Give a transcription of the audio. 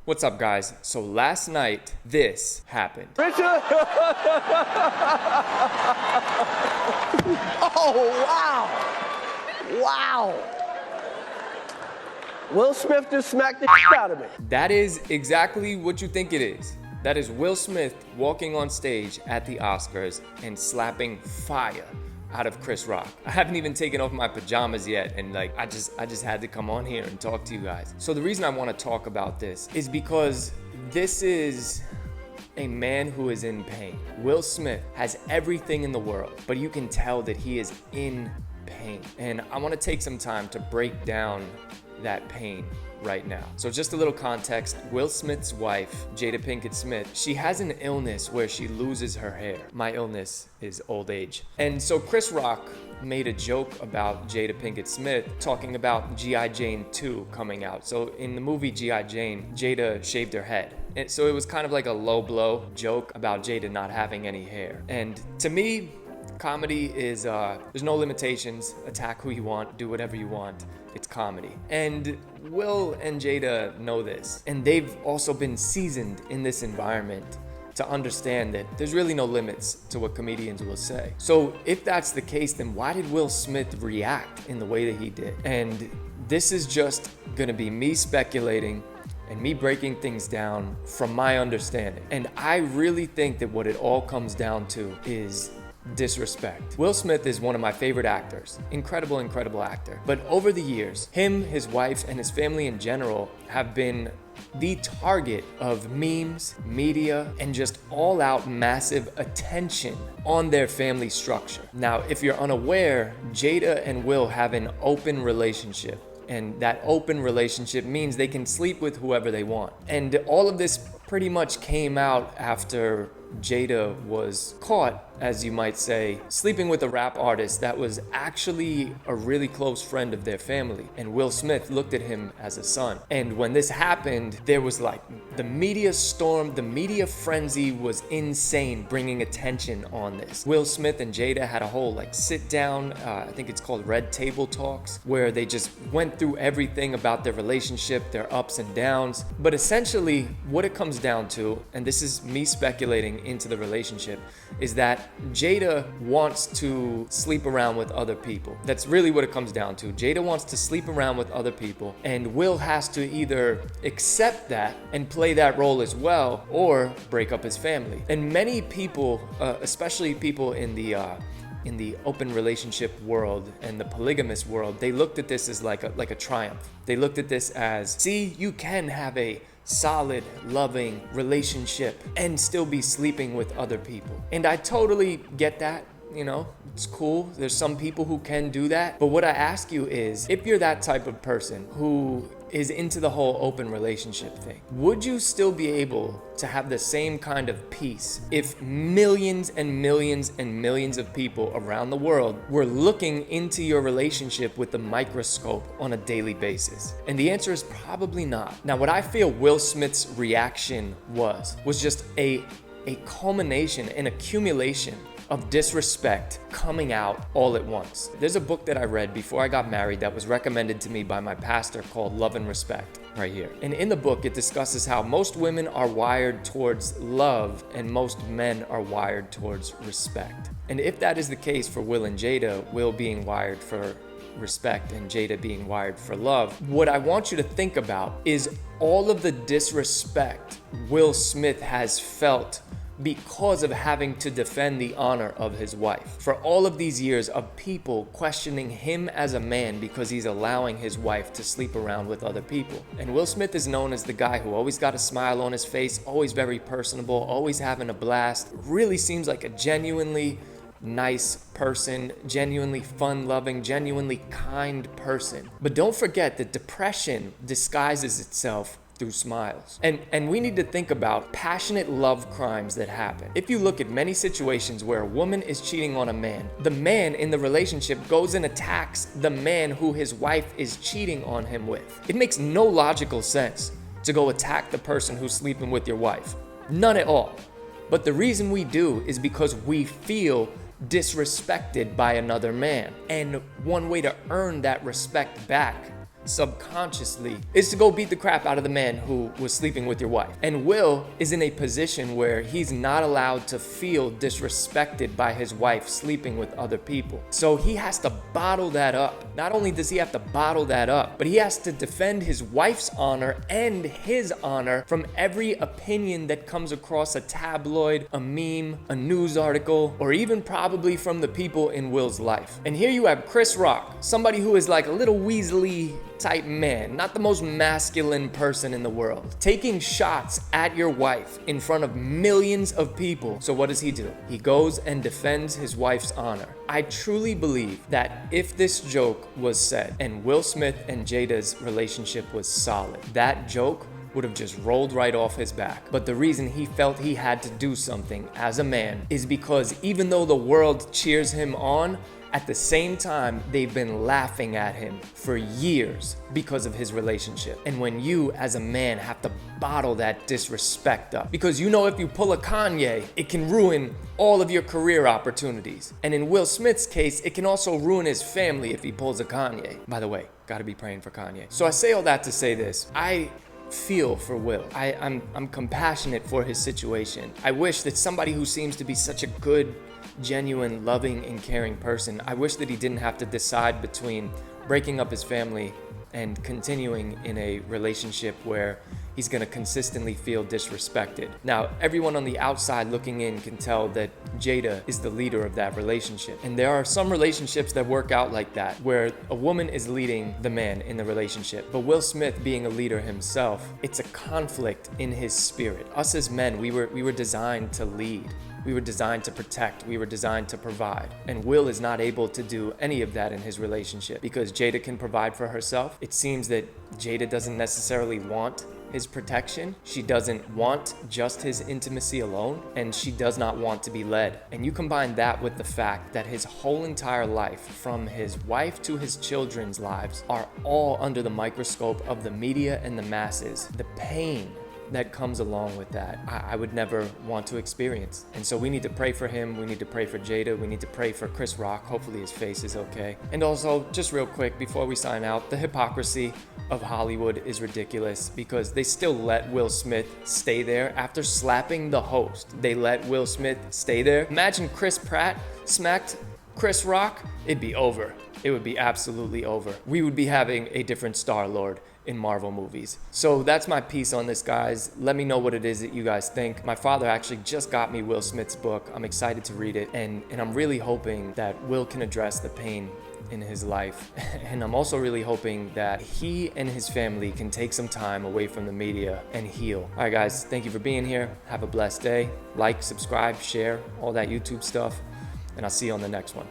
What's up, guys? So last night, this happened. Richard! Oh, wow! Wow! Will Smith just smacked the out of me. That is exactly what you think it is. That is Will Smith walking on stage at the Oscars and slapping fire out of Chris Rock. I haven't even taken off my pajamas yet, and I just had to come on here and talk to you guys. So the reason I want to talk about this is because this is a man who is in pain. Will Smith has everything in the world, but you can tell that he is in pain. And I want to take some time to break down that pain right now. So just a little context, Will Smith's wife, Jada Pinkett Smith, she has an illness where she loses her hair. My illness is old age. And so Chris Rock made a joke about Jada Pinkett Smith talking about G.I. Jane 2 coming out. So in the movie G.I. Jane, Jada shaved her head. And so it was kind of like a low blow joke about Jada not having any hair. And to me, comedy is, there's no limitations. Attack who you want, do whatever you want. It's comedy. And Will and Jada know this. And they've also been seasoned in this environment to understand that there's really no limits to what comedians will say. So if that's the case, then why did Will Smith react in the way that he did? And this is just gonna be me speculating and me breaking things down from my understanding. And I really think that what it all comes down to is disrespect. Will Smith is one of my favorite actors. Incredible, incredible actor. But over the years, him, his wife, and his family in general have been the target of memes, media, and just all-out massive attention on their family structure. Now, if you're unaware, Jada and Will have an open relationship. And that open relationship means they can sleep with whoever they want. And all of this pretty much came out after Jada was caught, as you might say, sleeping with a rap artist that was actually a really close friend of their family. And Will Smith looked at him as a son. And when this happened, there was the media storm, the media frenzy was insane, bringing attention on this. Will Smith and Jada had a whole sit down, I think it's called Red Table Talks, where they just went through everything about their relationship, their ups and downs. But essentially, what it comes down to, and this is me speculating into the relationship, is that Jada wants to sleep around with other people. That's really what it comes down to. Jada wants to sleep around with other people, and Will has to either accept that and play that role as well, or break up his family. And many people, especially people in the open relationship world and the polygamous world, they looked at this as like a triumph. They looked at this as, see, you can have a solid, loving relationship and still be sleeping with other people. And I totally get that. It's cool. There's some people who can do that. But what I ask you is, if you're that type of person who is into the whole open relationship thing, would you still be able to have the same kind of peace if millions and millions and millions of people around the world were looking into your relationship with a microscope on a daily basis? And the answer is probably not. Now, what I feel Will Smith's reaction was just a culmination, an accumulation of disrespect coming out all at once. There's a book that I read before I got married that was recommended to me by my pastor called Love and Respect, right here. And in the book, it discusses how most women are wired towards love and most men are wired towards respect. And if that is the case for Will and Jada, Will being wired for respect and Jada being wired for love, what I want you to think about is all of the disrespect Will Smith has felt because of having to defend the honor of his wife. For all of these years of people questioning him as a man because he's allowing his wife to sleep around with other people. And Will Smith is known as the guy who always got a smile on his face, always very personable, always having a blast, really seems like a genuinely nice person, genuinely fun-loving, genuinely kind person. But don't forget that depression disguises itself through smiles. And we need to think about passionate love crimes that happen. If you look at many situations where a woman is cheating on a man, the man in the relationship goes and attacks the man who his wife is cheating on him with. It makes no logical sense to go attack the person who's sleeping with your wife. None at all. But the reason we do is because we feel disrespected by another man. And one way to earn that respect back subconsciously is to go beat the crap out of the man who was sleeping with your wife. And Will is in a position where he's not allowed to feel disrespected by his wife sleeping with other people. So he has to bottle that up. Not only does he have to bottle that up, but he has to defend his wife's honor and his honor from every opinion that comes across a tabloid, a meme, a news article, or even probably from the people in Will's life. And here you have Chris Rock, somebody who is like a little Weasley type man, not the most masculine person in the world, taking shots at your wife in front of millions of people. So what does he do? He goes and defends his wife's honor. I truly believe that if this joke was said and Will Smith and Jada's relationship was solid, that joke would have just rolled right off his back. But the reason he felt he had to do something as a man is because even though the world cheers him on, at the same time, they've been laughing at him for years because of his relationship. And when you, as a man, have to bottle that disrespect up, because you know if you pull a Kanye, it can ruin all of your career opportunities. And in Will Smith's case, it can also ruin his family if he pulls a Kanye. By the way, gotta be praying for Kanye. So I say all that to say this. I feel for Will. I'm compassionate for his situation. I wish that somebody who seems to be such a good, genuine, loving, and caring person, I wish that he didn't have to decide between breaking up his family and continuing in a relationship where he's gonna consistently feel disrespected. Now, everyone on the outside looking in can tell that Jada is the leader of that relationship. And there are some relationships that work out like that, where a woman is leading the man in the relationship. But Will Smith being a leader himself, it's a conflict in his spirit. Us as men, we were designed to lead. We were designed to protect. We were designed to provide. And Will is not able to do any of that in his relationship because Jada can provide for herself. It seems that Jada doesn't necessarily want his protection. She doesn't want just his intimacy alone, and she does not want to be led. And you combine that with the fact that his whole entire life, from his wife to his children's lives, are all under the microscope of the media and the masses. The pain that comes along with that, I would never want to experience. And so we need to pray for him. We need to pray for Jada. We need to pray for Chris Rock. Hopefully his face is okay. And also, just real quick before we sign out, the hypocrisy of Hollywood is ridiculous because they still let Will Smith stay there after slapping the host. They let Will Smith stay there. Imagine Chris Pratt smacked Chris Rock, it'd be over. It would be absolutely over. We would be having a different Star-Lord in Marvel movies. So that's my piece on this, guys. Let me know what it is that you guys think. My father actually just got me Will Smith's book. I'm excited to read it, and I'm really hoping that Will can address the pain in his life. And I'm also really hoping that he and his family can take some time away from the media and heal. All right, guys, thank you for being here. Have a blessed day. Like, subscribe, share, all that YouTube stuff, and I'll see you on the next one.